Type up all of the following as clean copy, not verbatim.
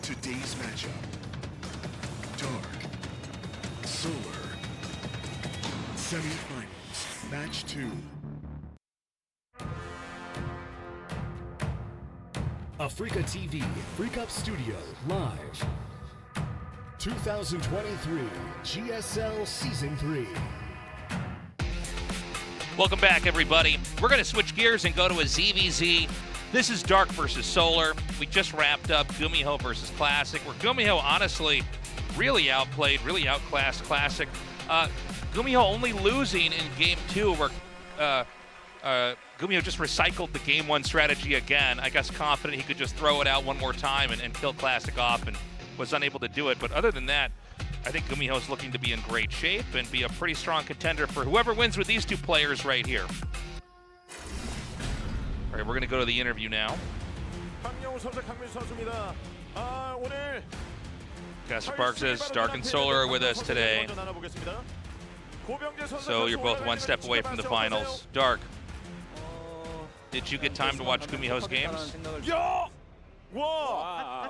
Today's matchup. Dark. Solar. Semi-finals. Match 2. Africa TV, Freak Up Studio, live. 2023 GSL Season 3. Welcome back, everybody. We're going to switch gears and go to a ZVZ. This is Dark versus Solar. We just wrapped up GuMiho versus Classic, where GuMiho honestly really outplayed, really outclassed Classic. GuMiho only losing in Game 2, where GuMiho just recycled the Game 1 strategy again. I guess confident he could just throw it out one more time and kill Classic off, and was unable to do it. But other than that, I think GuMiho is looking to be in great shape and be a pretty strong contender for whoever wins with these two players right here. All right, we're going to go to the interview now. Casper Park says Dark and Solar are with us today. So you're both one step away from the finals. Dark, did you get time to watch GuMiho's games? I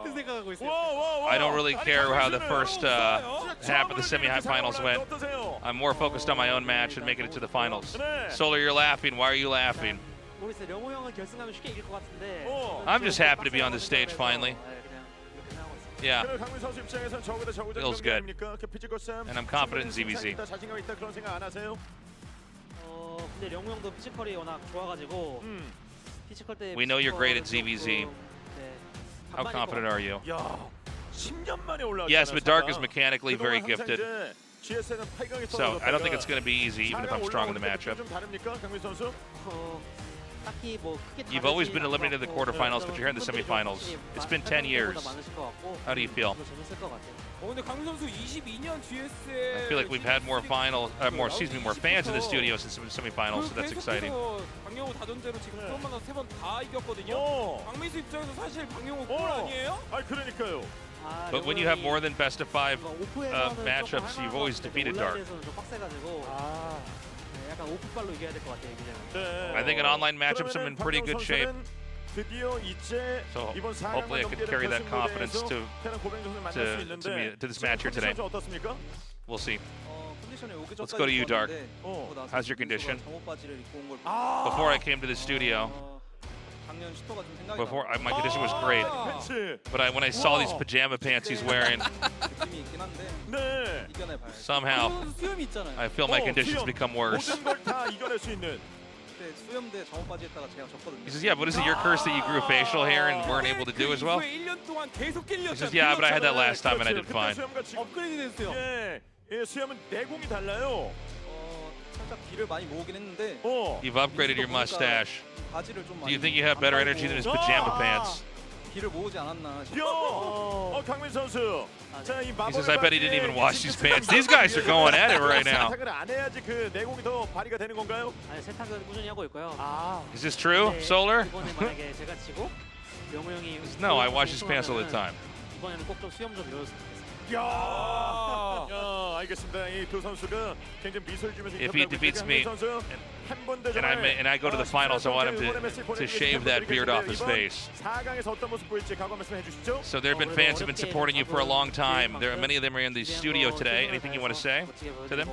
don't really care how the first half of the semi-finals went. I'm more focused on my own match and making it to the finals. Solar, you're laughing. Why are you laughing? I'm just happy to be on this stage finally. Yeah, feels good. And I'm confident in ZVZ. We know you're great at ZVZ. How confident are you? Yes, but Dark is mechanically very gifted. So I don't think it's going to be easy, even if I'm strong in the matchup. You've always been eliminated in the quarterfinals, but you're here in the semifinals. It's been 10 years. How do you feel? I feel like we've had more fans in the studio since the semifinals, so that's exciting. But when you have more than best of 5 matchups, you've always defeated Dark. I think in online matchups I'm in pretty good shape. So hopefully I can carry that confidence to this match here today. We'll see. Let's go to you, Dark. How's your condition? Before I came to the studio, my condition was great, but when I saw these pajama pants he's wearing, somehow I feel my conditions become worse. He says, yeah, but is it your curse that you grew facial hair and weren't able to do as well? He says, yeah, but I had that last time and I did fine. You've upgraded your mustache. Do you think you have better energy than his pajama pants? He says, I bet he didn't even wash these pants. These guys are going at it right now. Is this true, Solar? No, I wash his pants all the time. If he defeats me and I go to the finals, I want him to shave that beard off his face. So there have been fans who have been supporting you for a long time. Many of them are in the studio today. Anything you want to say to them?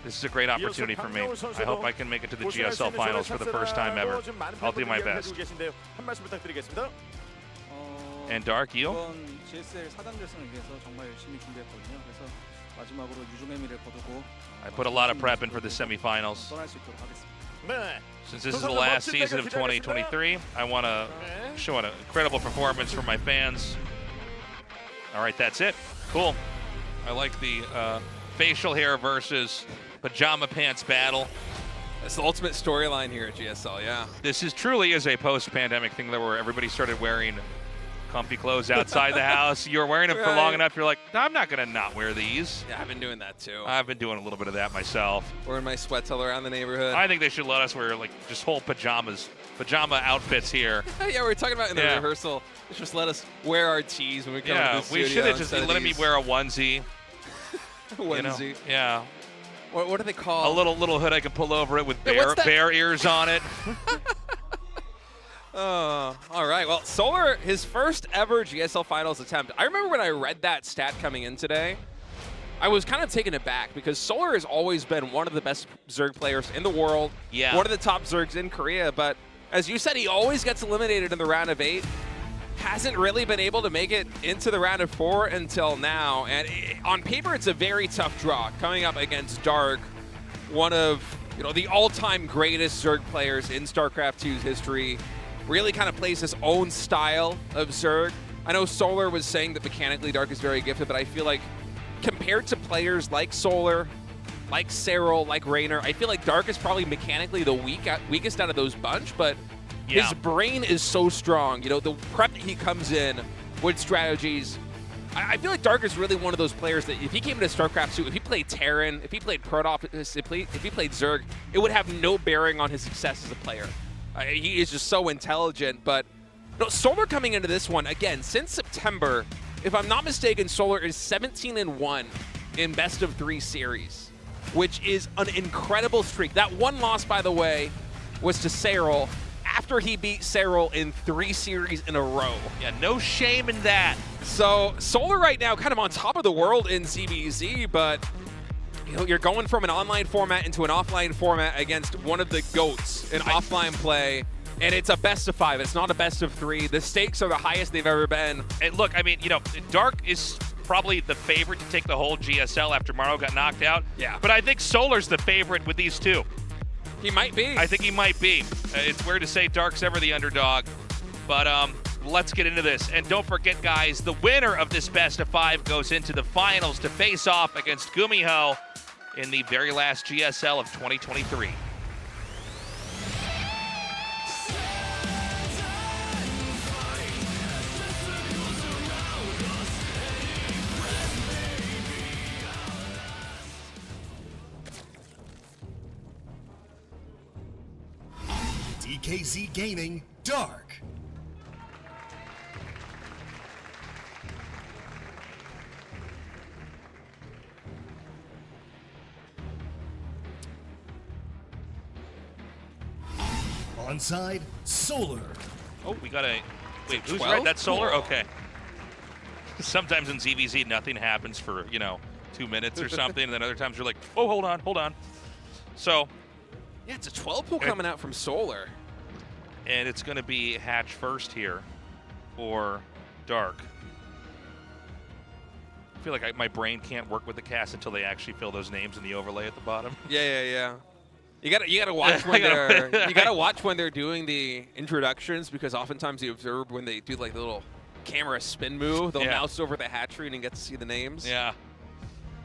This is a great opportunity for me. I hope I can make it to the GSL finals for the first time ever. I'll do my best. And Dark, you? I put a lot of prep in for the semifinals. Since this is the last season of 2023, I want to show an incredible performance for my fans. All right, that's it. Cool. I like the facial hair versus pajama pants battle. That's the ultimate storyline here at GSL, yeah. This truly is a post-pandemic thing where everybody started wearing comfy clothes outside the house. You were wearing them for long enough, you're like, I'm not going to not wear these. Yeah, I've been doing that too. I've been doing a little bit of that myself. Wearing my sweats all around the neighborhood. I think they should let us wear like just whole pajama outfits here. Yeah, we were talking about in the rehearsal. Just let us wear our tees when we come to the studio. We should have just let me wear a onesie. Onesie. You know? Yeah. What do they call? A little hood I can pull over it with bear ears on it. All right. Well, Solar, his first ever GSL Finals attempt. I remember when I read that stat coming in today, I was kind of taken aback because Solar has always been one of the best Zerg players in the world. Yeah. One of the top Zergs in Korea. But as you said, he always gets eliminated in the round of 8. Hasn't really been able to make it into the round of 4 until now. And on paper, it's a very tough draw coming up against Dark, one of the all-time greatest Zerg players in StarCraft 2's history. Really kind of plays his own style of Zerg. I know Solar was saying that mechanically Dark is very gifted, but I feel like compared to players like Solar, like Serral, like Raynor, I feel like Dark is probably mechanically the weakest out of those bunch, but his brain is so strong. The prep that he comes in with strategies. I feel like Dark is really one of those players that if he came into StarCraft 2, if he played Terran, if he played Protoss, if he played Zerg, it would have no bearing on his success as a player. He is just so intelligent, but Solar coming into this one, again, since September, if I'm not mistaken, Solar is 17-1 in best-of-3 series, which is an incredible streak. That one loss, by the way, was to Serral after he beat Serral in 3 series in a row. Yeah, no shame in that. So Solar right now kind of on top of the world in ZBZ, but you're going from an online format into an offline format against one of the GOATs in offline play, and it's a best of 5. It's not a best of 3. The stakes are the highest they've ever been. And look, I mean, Dark is probably the favorite to take the whole GSL after Morrow got knocked out. Yeah. But I think Solar's the favorite with these two. He might be. I think he might be. It's weird to say Dark's ever the underdog, but let's get into this. And don't forget, guys, the winner of this best of 5 goes into the finals to face off against GuMiho in the very last GSL of 2023. DKZ Gaming Dark. Onside, Solar. Oh, we got a... Wait, who's 12? red? That's Solar? Okay. Sometimes in ZVZ, nothing happens for, 2 minutes or something, and then other times you're like, oh, hold on. So... Yeah, it's a 12 pool coming out from Solar. And it's going to be Hatch first here for Dark. I feel like my brain can't work with the cast until they actually fill those names in the overlay at the bottom. Yeah. You gotta watch when watch when they're doing the introductions, because oftentimes you observe when they do like the little camera spin move, they'll mouse over the hatchery and get to see the names. Yeah.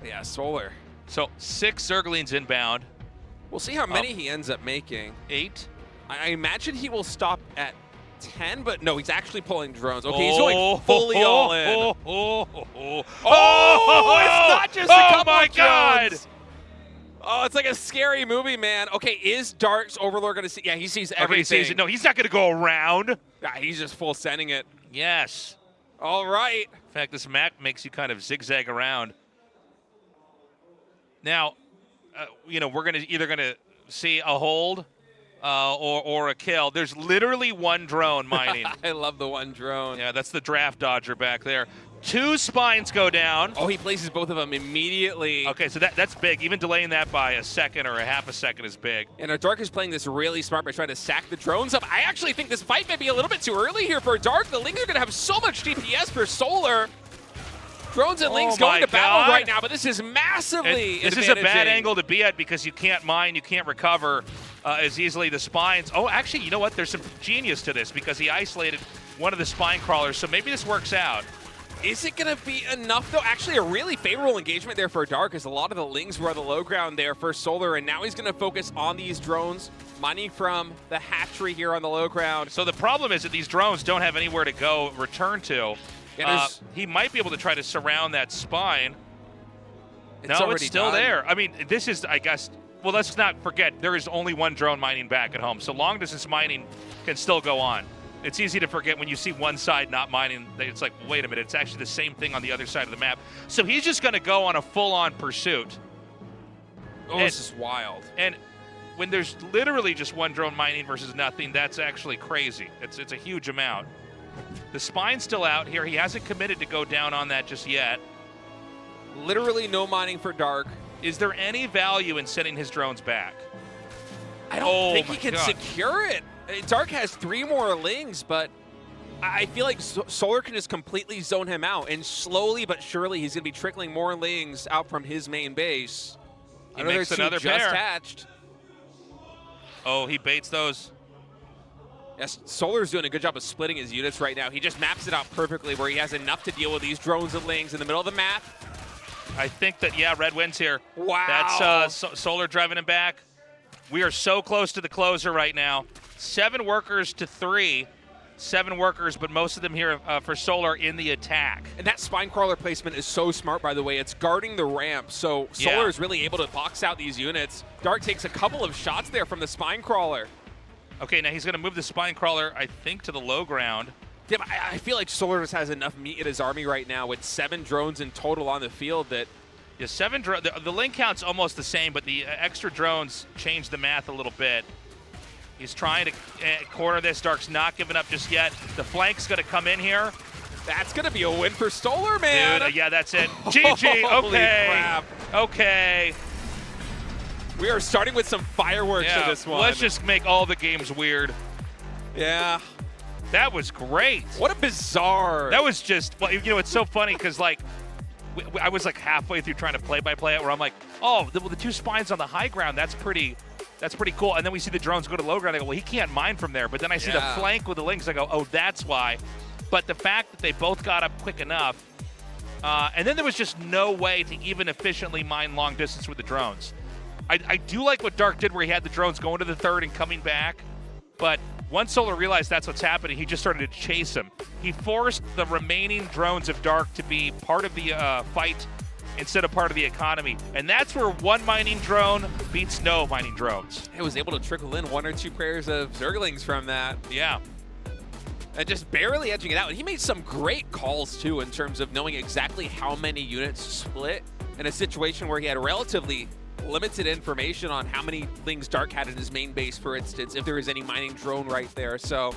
Yeah, Solar. So 6 Zerglings inbound. We'll see how many he ends up making. 8. I imagine he will stop at 10, but no, he's actually pulling drones. Okay, he's going fully all in. It's not just a couple of drones. Oh, it's like a scary movie, man. Okay, is Dark's Overlord going to see? Yeah, he sees everything. Okay, he sees it. No, he's not going to go around. Yeah, he's just full sending it. Yes. All right. In fact, this map makes you kind of zigzag around. Now, we're either going to see a hold or a kill. There's literally one drone mining. I love the one drone. Yeah, that's the draft dodger back there. 2 spines go down. Oh, he places both of them immediately. Okay, so that's big. Even delaying that by a second or a half a second is big. And Dark is playing this really smart by trying to stack the drones up. I actually think this fight may be a little bit too early here for Dark. The Lings are going to have so much DPS for Solar. Drones and Lings going to battle right now, but this is massively This is a bad angle to be at because you can't mine, you can't recover as easily the spines. Oh, actually, you know what? There's some genius to this because he isolated one of the spine crawlers, so maybe this works out. Is it going to be enough, though? Actually, a really favorable engagement there for Dark, as a lot of the Lings were on the low ground there for Solar, and now he's going to focus on these drones, mining from the hatchery here on the low ground. So the problem is that these drones don't have anywhere to go return to. He might be able to try to surround that spine. No, it's still there. I mean, this is, I guess, well, let's not forget, there is only one drone mining back at home, so long distance mining can still go on. It's easy to forget when you see one side not mining. It's like, wait a minute, it's actually the same thing on the other side of the map. So he's just going to go on a full-on pursuit. Oh, this is wild. And when there's literally just one drone mining versus nothing, that's actually crazy. It's a huge amount. The spine's still out here. He hasn't committed to go down on that just yet. Literally no mining for Dark. Is there any value in sending his drones back? I don't think he can God. secure it. Dark has 3 more Lings, but I feel like Solar can just completely zone him out, and slowly but surely he's going to be trickling more Lings out from his main base. He makes another just pair. hatched. Oh, he baits those. Yes, Solar's doing a good job of splitting his units right now. He just maps it out perfectly where he has enough to deal with these drones and Lings in the middle of the map. I think that, yeah, Red wins here. Wow. That's Solar driving him back. We are so close to the closer right now. 7 workers to 3. 7 workers, but most of them here for Solar in the attack. And that spine crawler placement is so smart, by the way. It's guarding the ramp, so Solar is really able to box out these units. Dark takes a couple of shots there from the spine crawler. Okay, now he's going to move the spine crawler, I think, to the low ground. Yeah, I feel like Solar just has enough meat in his army right now with 7 drones in total on the field that... Yeah, 7 drones. The link count's almost the same, but the extra drones change the math a little bit. He's trying to corner this. Dark's not giving up just yet. The flank's going to come in here. That's going to be a win for Solar, man. Dude, yeah, that's it. GG. Holy Okay. crap. Okay. We are starting with some fireworks in this one. Let's just make all the games weird. Yeah. That was great. What a bizarre... That was just, well, you know, it's so funny because, like, I was, like, halfway through trying to play-by-play it where I'm like, oh, the 2 spines on the high ground, that's pretty cool. And then we see the drones go to low ground. I go, well, he can't mine from there. But then I see the flank with the Lings. I go, oh, that's why. But the fact that they both got up quick enough, and then there was just no way to even efficiently mine long distance with the drones. I do like what Dark did where he had the drones going to the third and coming back. But once Solar realized that's what's happening, he just started to chase him. He forced the remaining drones of Dark to be part of the fight instead of part of the economy. And that's where 1 mining drone beats no mining drones. He was able to trickle in 1 or 2 pairs of Zerglings from that. Yeah. And just barely edging it out. And he made some great calls, too, in terms of knowing exactly how many units split in a situation where he had relatively limited information on how many Lings Dark had in his main base, for instance, if there was any mining drone right there. So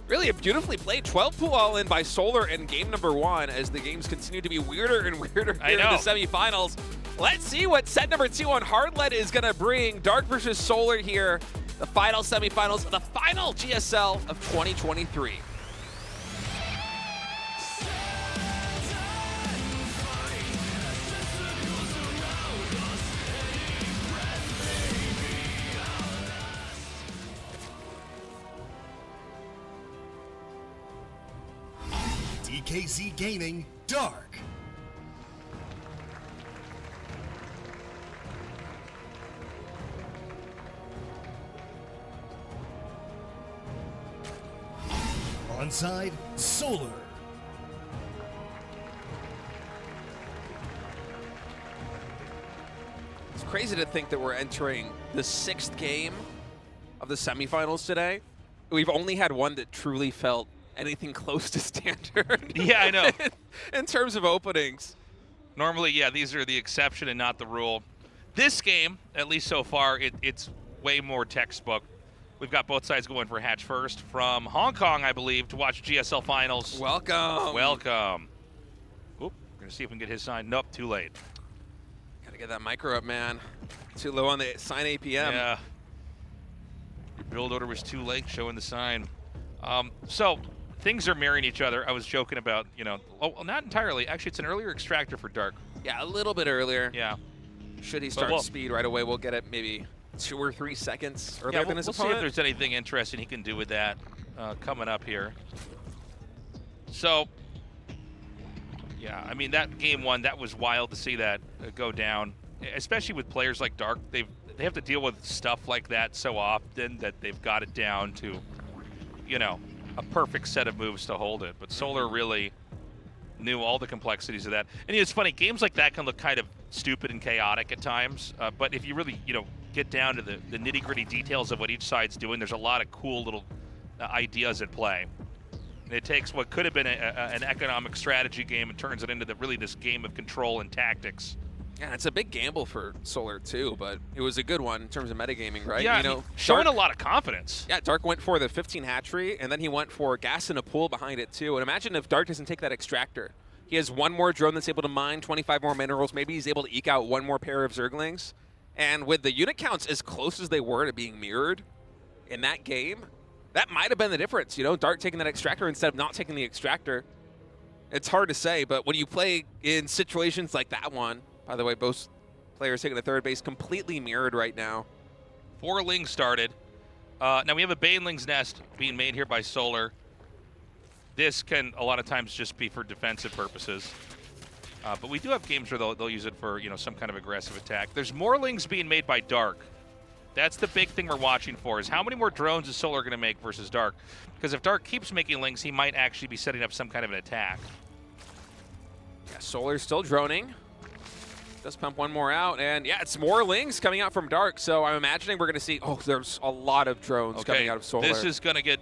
really a beautifully played 12 pool all in by Solar in game number 1 as the games continue to be weirder and weirder here in the semifinals. Let's see what set number 2 on Hardlet is going to bring. Dark versus Solar here, the final semifinals of the final GSL of 2023. DKZ Gaming Dark. Onside, Solar. It's crazy to think that we're entering the 6th game of the semifinals today. We've only had one that truly felt anything close to standard. Yeah, I know. in terms of openings. Normally, yeah, these are the exception and not the rule. This game, at least so far, it's way more textbook. We've got both sides going for hatch first from Hong Kong, I believe, to watch GSL finals. Welcome. Welcome. Oop, we're going to see if we can get his sign. Nope, too late. Gotta get that micro up, man. Too low on the sign APM. Yeah. Your build order was too late showing the sign. So things are mirroring each other. I was joking about, you know, well, not entirely. Actually, it's an earlier extractor for Dark. Yeah, a little bit earlier. Yeah. Should he start speed right away, we'll get it maybe 2 or 3 seconds earlier than his we'll opponent. see if there's anything interesting he can do with that coming up here. So, yeah, I mean, that game 1, that was wild to see that go down, especially with players like Dark. They have to deal with stuff like that so often that they've got it down to, you know, a perfect set of moves to hold it. But Solar really knew all the complexities of that. And it's funny, games like that can look kind of stupid and chaotic at times, but if you really, you know, get down to the nitty-gritty details of what each side's doing, there's a lot of cool little ideas at play. And it takes what could have been an economic strategy game and turns it into really this game of control and tactics. Yeah, it's a big gamble for Solar too, but it was a good one in terms of metagaming, right? Yeah, you know, showing a lot of confidence. Yeah, Dark went for the 15 hatchery, and then he went for gas in a pool behind it too. And imagine if Dark doesn't take that extractor. He has one more drone that's able to mine 25 more minerals. Maybe he's able to eke out one more pair of Zerglings. And with the unit counts as close as they were to being mirrored in that game, that might have been the difference. You know, Dark taking that extractor instead of not taking the extractor. It's hard to say, but when you play in situations like that one, by the way, both players taking the third base completely mirrored right now. 4 Lings started. Now we have a Baneling's Nest being made here by Solar. This can a lot of times just be for defensive purposes. But we do have games where they'll use it for, you know, some kind of aggressive attack. There's more Lings being made by Dark. That's the big thing we're watching for, is how many more drones is Solar going to make versus Dark? Because if Dark keeps making Lings, he might actually be setting up some kind of an attack. Yeah, Solar's still droning. Does pump one more out, and yeah, it's more Lings coming out from Dark, so I'm imagining we're going to see, there's a lot of drones coming out of Solar. This is going to get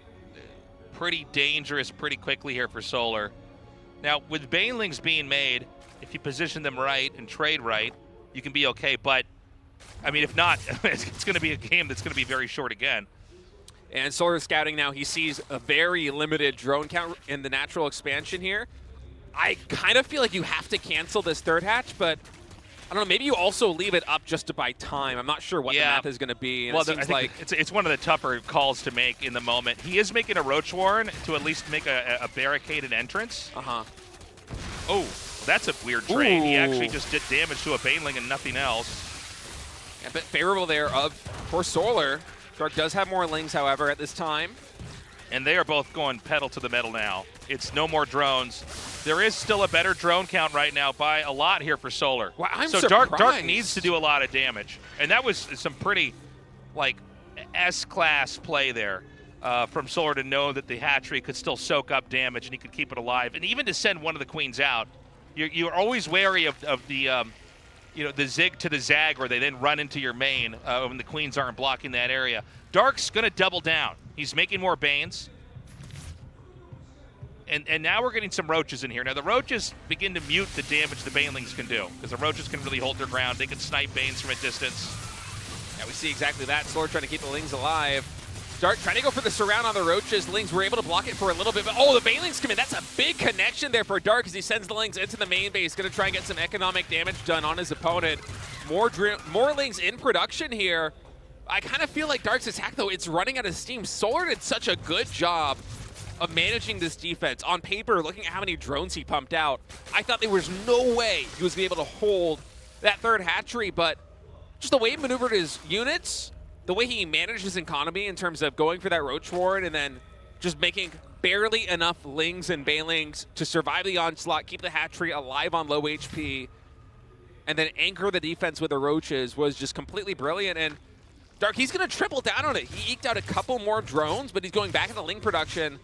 pretty dangerous pretty quickly here for Solar. Now, with Banelings being made, if you position them right and trade right, you can be okay, but, I mean, if not, it's going to be a game that's going to be very short again. And Solar is scouting now. He sees a very limited drone count in the natural expansion here. I kind of feel like you have to cancel this third hatch, but I don't know, maybe you also leave it up just to buy time. I'm not sure what the math is going to be. And well, it seems like it's one of the tougher calls to make in the moment. He is making a Roach Warren to at least make a barricaded entrance. Oh, that's a weird trade. He actually just did damage to a Baneling and nothing else. A bit favorable there for Solar. Dark does have more Lings, however, at this time. And they are both going pedal to the metal now. It's no more drones. There is still a better drone count right now by a lot here for Solar. Wow, I'm so surprised. Dark needs to do a lot of damage. And that was some pretty, like, S-class play there from Solar to know that the hatchery could still soak up damage and he could keep it alive. And even to send one of the queens out, you're always wary of the, the zig to the zag where they then run into your main when the queens aren't blocking that area. Dark's going to double down. He's making more Banes. And now we're getting some Roaches in here. Now, the Roaches begin to mute the damage the Banelings can do, because the Roaches can really hold their ground. They can snipe Banes from a distance. Yeah, we see exactly that. Solar trying to keep the Lings alive. Dark trying to go for the surround on the Roaches. Lings were able to block it for a little bit, but the Banelings come in. That's a big connection there for Dark as he sends the Lings into the main base. Going to try and get some economic damage done on his opponent. More Lings in production here. I kind of feel like Dark's attack, though, it's running out of steam. Solar did such a good job of managing this defense. On paper, looking at how many drones he pumped out, I thought there was no way he was going to be able to hold that third hatchery, but just the way he maneuvered his units, the way he managed his economy in terms of going for that Roach Warren and then just making barely enough Lings and Banelings to survive the onslaught, keep the hatchery alive on low HP, and then anchor the defense with the Roaches was just completely brilliant. And Dark, he's going to triple down on it. He eked out a couple more drones, but he's going back into Ling production.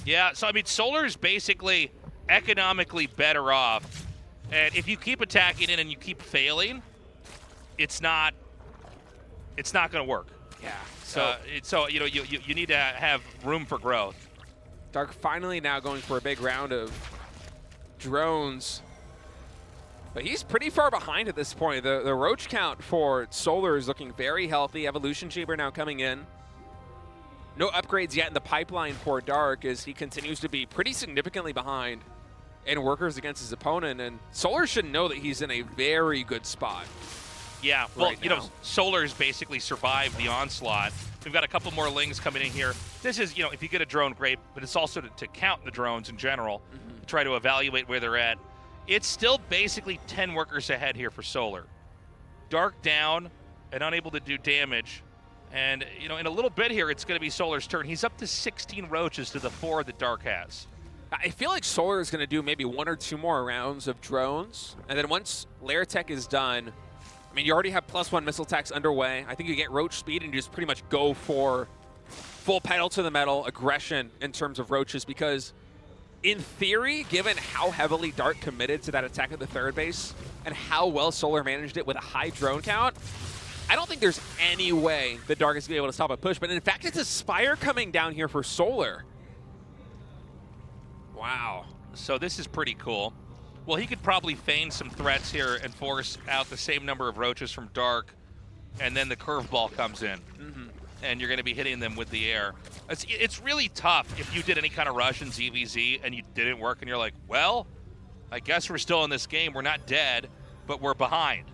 Yeah, so I mean, Solar is basically economically better off. And if you keep attacking it and you keep failing, it's not going to work. Yeah. So you need to have room for growth. Dark finally now going for a big round of drones. But he's pretty far behind at this point. The Roach count for Solar is looking very healthy. Evolution Chamber now coming in. No upgrades yet in the pipeline for Dark as he continues to be pretty significantly behind in workers against his opponent. And Solar should know that he's in a very good spot. Yeah, well, Solar's basically survived the onslaught. We've got a couple more Lings coming in here. This is, if you get a drone, great, but it's also to count the drones in general, try to evaluate where they're at. It's still basically 10 workers ahead here for Solar. Dark down and unable to do damage. And, in a little bit here, it's going to be Solar's turn. He's up to 16 Roaches to the 4 that Dark has. I feel like Solar is going to do maybe 1 or 2 more rounds of drones. And then once Lair Tech is done, I mean, you already have +1 missile attacks underway. I think you get Roach speed and you just pretty much go for full pedal to the metal aggression in terms of Roaches, because in theory, given how heavily Dark committed to that attack at the third base and how well Solar managed it with a high drone count, I don't think there's any way that Dark is going to be able to stop a push. But in fact, it's a Spire coming down here for Solar. Wow. So this is pretty cool. Well, he could probably feign some threats here and force out the same number of roaches from Dark, and then the curveball comes in, and you're going to be hitting them with the air. It's really tough if you did any kind of rush in ZVZ and you didn't work, and you're like, well, I guess we're still in this game. We're not dead, but we're behind.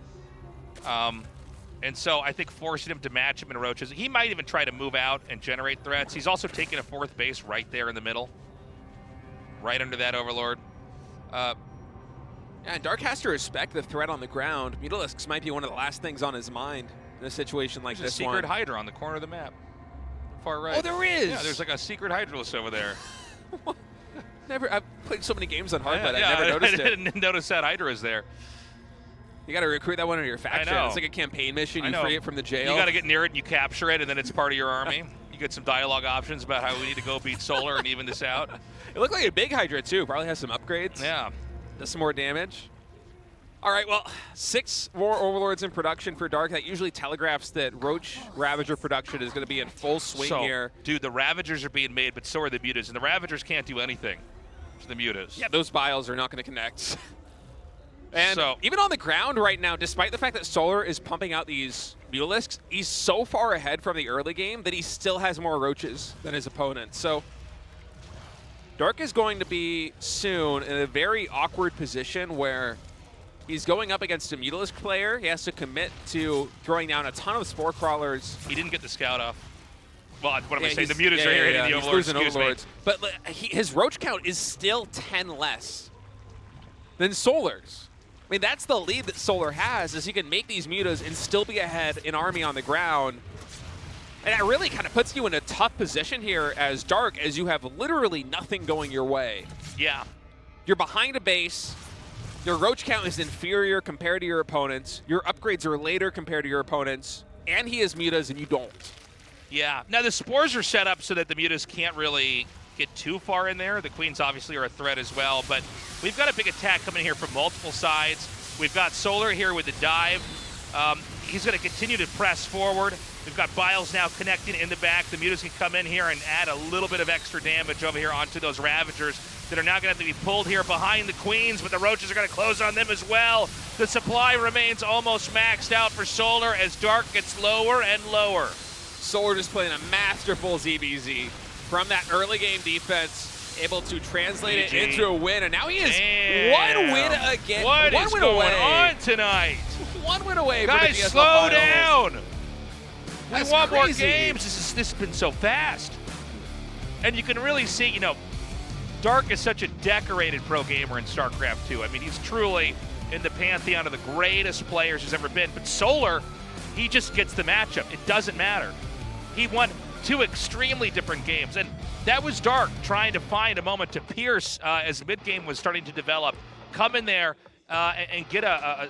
And so I think forcing him to match him in roaches, he might even try to move out and generate threats. He's also taking a 4th base right there in the middle, right under that Overlord. Yeah, Dark has to respect the threat on the ground. Mutalisks might be one of the last things on his mind in a situation like There's this a secret one. Hydra on the corner of the map. Far right. Oh, there is! Yeah, there's like a secret Hydralisk over there. I've played so many games on hard, but I yeah, never noticed I it. didn't notice that Hydra is there. You got to recruit that one into your faction. I know. It's like a campaign mission. I You know. free it from the jail. You got to get near it and you capture it, and then it's part of your army. You get some dialogue options about how we need to go beat Solar and even this out. It looked like a big Hydra, too. Probably has some upgrades. Yeah. Does some more damage. All right, well, 6 more Overlords in production for Dark. That usually telegraphs that Roach Ravager production is going to be in full swing here. Dude, the Ravagers are being made, but so are the Mutas, and the Ravagers can't do anything to the Mutas. Yeah, those biles are not going to connect. And So- even on the ground right now, despite the fact that Solar is pumping out these Mutalisks, he's so far ahead from the early game that he still has more Roaches than his opponent. So Dark is going to be soon in a very awkward position where he's going up against a Mutalisk player. He has to commit to throwing down a ton of Spore Crawlers. He didn't get the scout off. Well, what am I saying? The he's- Mutas are here hitting the he's Overlords. losing Excuse me. Overlords. But his Roach count is still 10 less than Solar's. I mean, that's the lead that Solar has, is he can make these mutas and still be ahead in army on the ground. And that really kind of puts you in a tough position here as Dark, as you have literally nothing going your way. Yeah. You're behind a base. Your Roach count is inferior compared to your opponents. Your upgrades are later compared to your opponents. And he has mutas and you don't. Yeah. Now, the Spores are set up so that the Mutas can't really get too far in there. The Queens obviously are a threat as well, but we've got a big attack coming here from multiple sides. We've got Solar here with the dive. He's going to continue to press forward. We've got Biles now connecting in the back. The Mutas can come in here and add a little bit of extra damage over here onto those Ravagers that are now going to have to be pulled here behind the Queens, but the Roaches are going to close on them as well. The supply remains almost maxed out for Solar as Dark gets lower and lower. Solar just playing a masterful ZBZ from that early game defense, able to translate it into a win, and now he is one win again. What one is win going away. on tonight? 1 win away Guys, from the GSL slow finals. down. We That's want more crazy. games. This has been so fast. And you can really see, you know, Dark is such a decorated pro gamer in StarCraft 2. I mean, he's truly in the pantheon of the greatest players he's ever been. But Solar, he just gets the matchup. It doesn't matter. He won 2 extremely different games. And that was Dark trying to find a moment to pierce as mid-game was starting to develop. Come in there and get a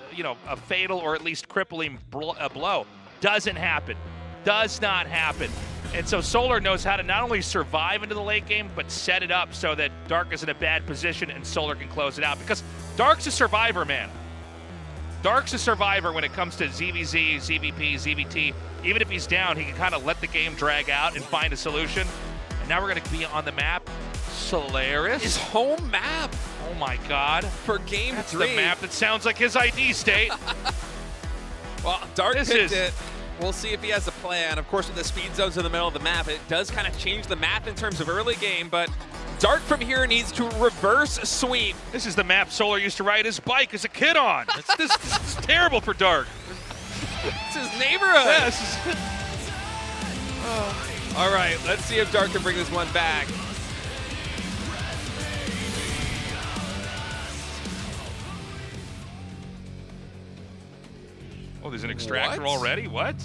fatal or at least crippling blow. Doesn't happen. Does not happen. And so Solar knows how to not only survive into the late game, but set it up so that Dark is in a bad position and Solar can close it out. Because Dark's a survivor, man. Dark's a survivor when it comes to ZVZ, ZVP, ZVT. Even if he's down, he can kind of let the game drag out and find a solution. And now we're going to be on the map. Solaris. His home map Oh my God. for game That's 3. the map that sounds like his ID state. Well, Dark This picked is- it. We'll see if he has a plan. Of course, with the speed zones in the middle of the map, it does kind of change the map in terms of early game, but Dark from here needs to reverse sweep. This is the map Solar used to ride his bike as a kid on. This is terrible for Dark. It's his neighborhood. Yeah, this is- All right, let's see if Dark can bring this one back. Oh, there's an extractor What? already? What?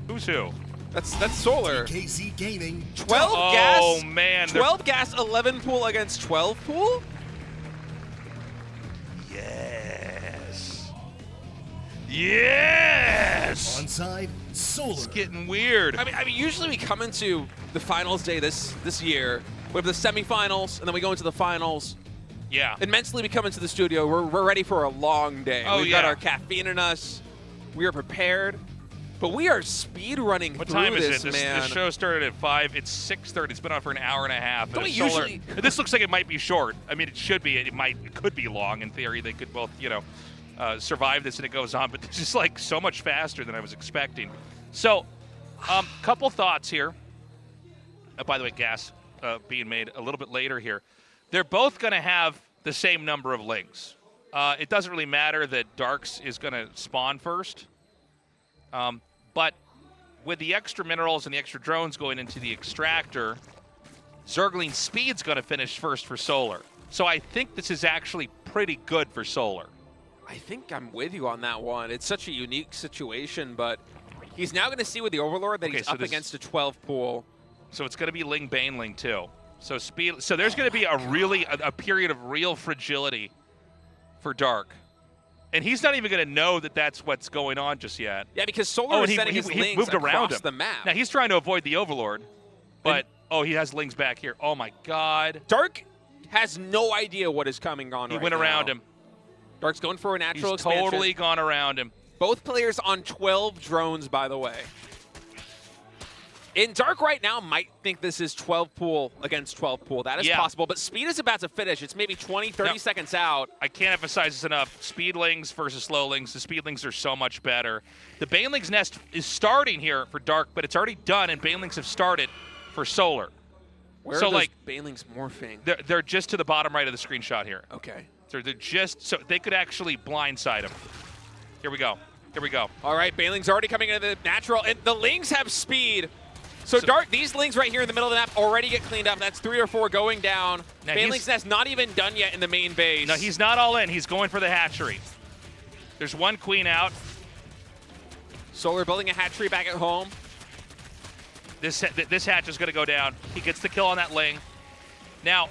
Who's who? That's Solar. KZ Gaming. 12 Oh, gas. man. they're- 12 gas, 11 pool against 12 pool? Yes. Yes! Onside, Solar. It's getting weird. I mean, usually we come into the finals day this year. We have the semifinals, and then we go into the finals. Yeah. And mentally, we come into the studio. We're ready for a long day. Oh, We've got yeah. our caffeine in us. We are prepared. But we are speed running What through time is this, it? man. This show started at 5. It's 6:30. It's been on for an hour and a half. Don't And we usually- This looks like it might be short. I mean, it should be. It could be long in theory. They could both, survive this and it goes on. But this is like so much faster than I was expecting. So, couple thoughts here. By the way, gas being made a little bit later here. They're both going to have the same number of lings. It doesn't really matter that Darks is going to spawn first. But with the extra minerals and the extra drones going into the extractor, Zergling's speed's going to finish first for Solar. So I think this is actually pretty good for Solar. I think I'm with you on that one. It's such a unique situation, but he's now going to see with the Overlord that he's up against a 12 pool. So it's going to be Ling Baneling too. So speed. So there's going to be a period of real fragility for Dark. And he's not even going to know that that's what's going on just yet. Yeah, because Solar is sending his lings moved around across the map. Now, he's trying to avoid the Overlord, but, he has lings back here. Oh, my God. Dark has no idea what is coming on He went around him. Dark's going for a natural He's expansion. totally gone around him. Both players on 12 drones, by the way. And Dark right now might think this is 12 pool against 12 pool. That is possible, but speed is about to finish. It's maybe 20, 30 seconds out. I can't emphasize this enough. Speedlings versus slowlings. The speedlings are so much better. The Baneling's nest is starting here for Dark, but it's already done, and Banelings have started for Solar. Where are those Banelings morphing? They're just to the bottom right of the screenshot here. Okay. So they're just, so they could actually blindside him. Here we go. Here we go. All right, Baneling's already coming into the natural, and the lings have speed. So Dark, these lings right here in the middle of the map already get cleaned up. That's 3 or 4 going down. Baneling's nest not even done yet in the main base. No, he's not all in. He's going for the hatchery. There's one queen out. Solar building a hatchery back at home. This hatch is going to go down. He gets the kill on that ling. Now,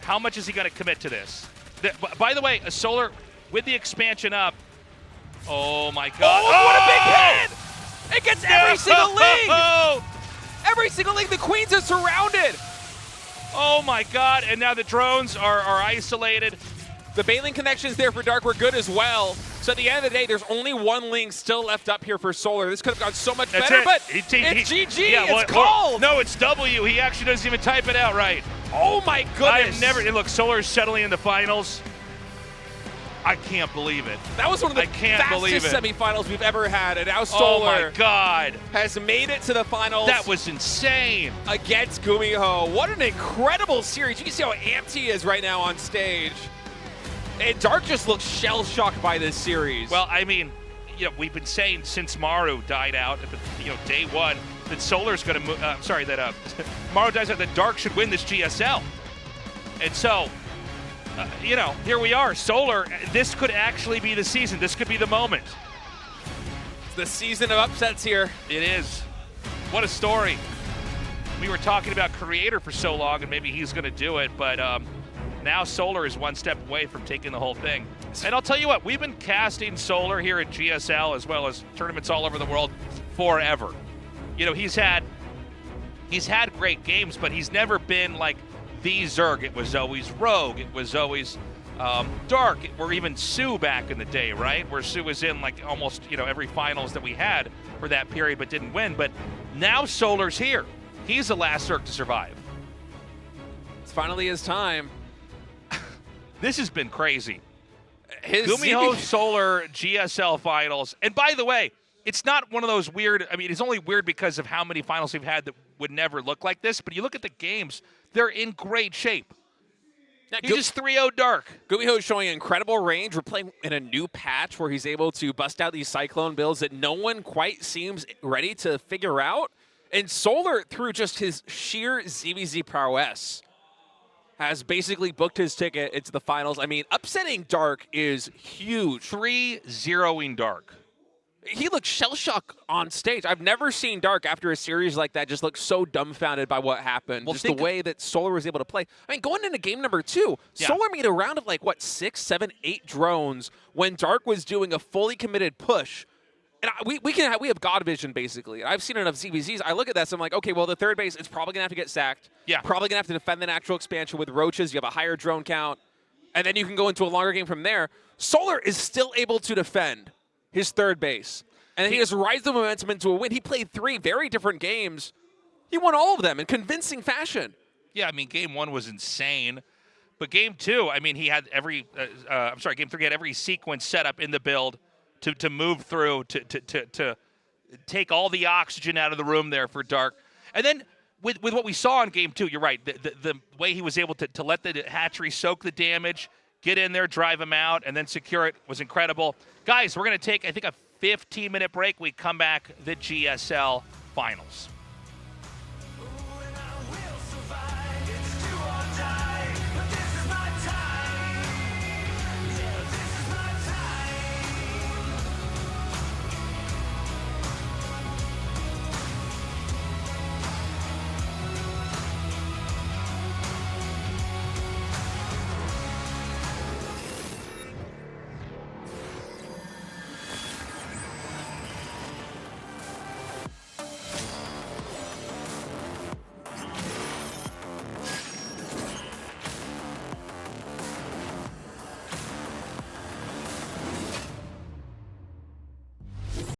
how much is he going to commit to this? By the way, a Solar with the expansion up. Oh, my God. Oh, what a big hit! It gets every single ling! Every single ling, the queens are surrounded! Oh, my God. And now the drones are isolated. The Baneling connections there for Dark were good as well. So at the end of the day, there's only one ling still left up here for Solar. This could have gone so much better, but it's GG. It's called. No, it's W. He actually doesn't even type it out right. Oh, my goodness. I have never. Look, Solar's settling in the finals. I can't believe it. That was one of the fastest semifinals we've ever had, and now Solar has made it to the finals. That was insane. Against GuMiho. What an incredible series. You can see how amped he is right now on stage. And Dark just looks shell-shocked by this series. Well, I mean, we've been saying since Maru died out at the, day one, that Solar's going to move. That Maru dies out, that Dark should win this GSL. And so, here we are. Solar, this could actually be the season. This could be the moment. It's the season of upsets here. It is. What a story. We were talking about Creator for so long, and maybe he's going to do it, but now Solar is one step away from taking the whole thing. And I'll tell you what, we've been casting Solar here at GSL as well as tournaments all over the world forever. He's had great games, but he's never been like the Zerg. It was always Rogue. It was always Dark, or even Sue back in the day, right? Where Sue was in like almost, every finals that we had for that period but didn't win. But now Solar's here. He's the last Zerg to survive. It's finally his time. This has been crazy. GuMiho Solar GSL finals. And by the way, it's not one of those weird, it's only weird because of how many finals we've had that would never look like this, but you look at the games, they're in great shape. Now, he just 3-0'd Dark. GuMiho is showing incredible range. We're playing in a new patch where he's able to bust out these Cyclone builds that no one quite seems ready to figure out. And Solar, through just his sheer ZVZ prowess, has basically booked his ticket into the finals. Upsetting Dark is huge. 3-0ing Dark. He looks shell-shocked on stage. I've never seen Dark after a series like that just look so dumbfounded by what happened. Well, just the way that Solar was able to play. Going into game number 2, Solar made a round of 6, 7, 8 drones when Dark was doing a fully committed push. And we have God vision, basically. I've seen enough CVZs. I look at that, so I'm like, okay, well, the third base is probably going to have to get sacked. Yeah. Probably going to have to defend the natural expansion with roaches. You have a higher drone count. And then you can go into a longer game from there. Solar is still able to defend his third base. And he just rides the momentum into a win. He played 3 very different games. He won all of them in convincing fashion. Yeah, I mean, game 1 was insane. But game 2, I mean, he had every, game 3 had every sequence set up in the build to move through, to take all the oxygen out of the room there for Dark. And then with what we saw in game 2, you're right, the way he was able to let the hatchery soak the damage, get in there, drive him out, and then secure it was incredible. Guys, we're going to take, I think, a 15-minute break. We come back, the GSL Finals.